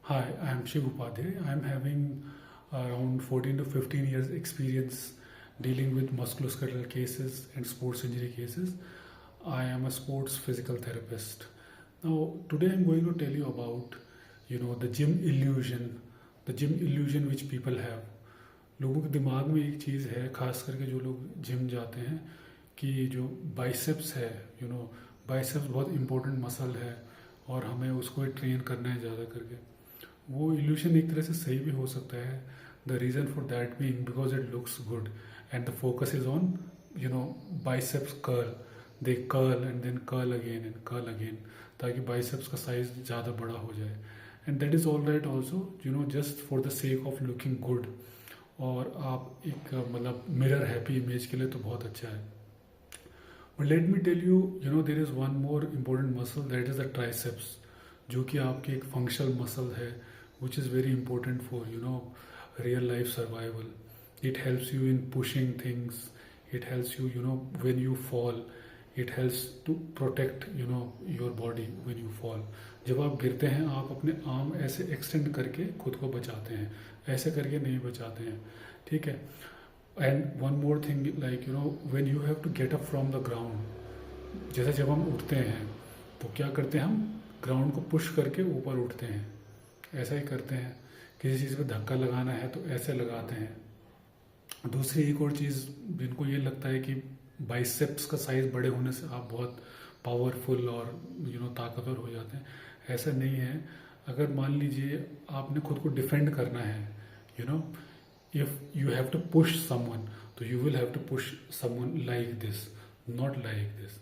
Hi, I am Shiv Upadhyay. I am having around 14 to 15 years experience dealing with musculoskeletal cases and sports injury cases. I am a sports physical therapist. Now, today I'm going to tell you about, the gym illusion which people have. लोगों के दिमाग में एक चीज़ है, खास करके जो लोग जिम जाते हैं, कि जो बाइसेप्स है, बाइसेप्स बहुत इंपॉर्टेंट मसल है और हमें उसको ट्रेन करना है ज़्यादा करके. वो इल्यूशन एक तरह से सही भी हो सकता है. The reason for that being because it looks good and the focus is on biceps curl. They curl and then curl again ताकि बाइसेप्स का साइज ज़्यादा बड़ा हो जाए. And that is all right also, just for the sake of looking good. और आप एक मतलब मिरर हैप्पी इमेज के लिए तो बहुत अच्छा है. But let me tell you, there is one more important muscle, that is the triceps, जो कि आपकी एक फंक्शनल मसल है, which is very important for real life survival. It helps you in pushing things. It helps you, when you fall. It helps to protect your body when you fall. जब आप गिरते हैं आप अपने arm ऐसे extend करके खुद को बचाते हैं, ऐसे करके नहीं बचाते हैं. ठीक है. And one more thing, like when you have to get up from the ground, जैसे जब हम उठते हैं तो क्या करते हैं, हम ग्राउंड को पुश करके ऊपर उठते हैं, ऐसा ही करते हैं. किसी चीज़ पे धक्का लगाना है तो ऐसे लगाते हैं. दूसरी एक और चीज़, जिनको ये लगता है कि बाइसेप्स का साइज बड़े होने से आप बहुत पावरफुल और ताकतवर हो जाते हैं. ऐसा नहीं है. अगर मान लीजिए आपने खुद को डिफेंड करना है, if you have to push someone, तो you will have to push someone like this, not like this.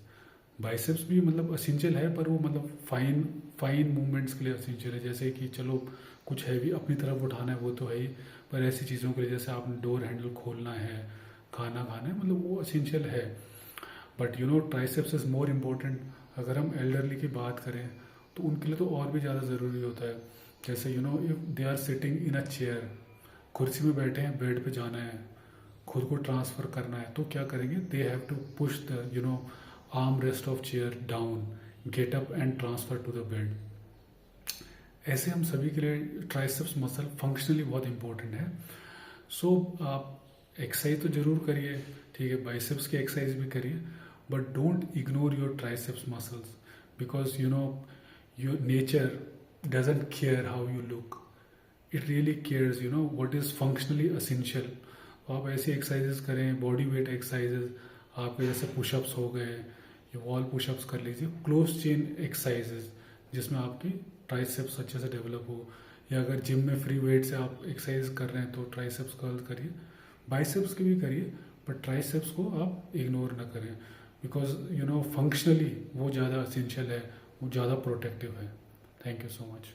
Biceps भी मतलब असेंशियल है, पर वो मतलब फाइन मूवमेंट्स के लिए असेंशियल है. जैसे कि चलो कुछ हैवी अपनी तरफ उठाना है वो तो है ही, पर ऐसी चीज़ों के लिए जैसे आपने डोर हैंडल खोलना है, खाना खाना है, मतलब वो असेंशियल है. But triceps is more important. अगर हम एल्डरली की बात करें तो उनके लिए तो और भी ज़्यादा ज़रूरी होता है. जैसे if they are sitting in a chair, कुर्सी में बैठे हैं, बेड पे जाना है, खुद को ट्रांसफ़र करना है, तो क्या करेंगे, they have to push the arm rest of chair down, get up and transfer to the bed. ऐसे हम सभी के लिए ट्राइसेप्स मसल फंक्शनली बहुत इंपॉर्टेंट है. सो आप एक्सरसाइज तो जरूर करिए, ठीक है, बाइसेप्स की एक्सरसाइज भी करिए, but don't ignore your triceps muscles, because your nature doesn't care how you look. It really cares what is functionally essential. आप ऐसी एक्सरसाइजेस करें, बॉडी वेट एक्सरसाइजेस, आपके जैसे पुशअप्स हो गए, वॉल पुशअप्स कर लीजिए, क्लोज चेन एक्सरसाइजेज जिसमें आपकी ट्राइसेप्स अच्छे से डेवलप हो. या अगर जिम में फ्री वेट से आप एक्सरसाइज कर रहे हैं तो ट्राइसेप्स कर्ल करिए, बाइसेप्स की भी करिए, बट ट्राइसेप्स को आप इग्नोर ना करें, बिकॉज फंक्शनली वो ज़्यादा असेंशियल है, वो ज़्यादा प्रोटेक्टिव है. Thank you so much.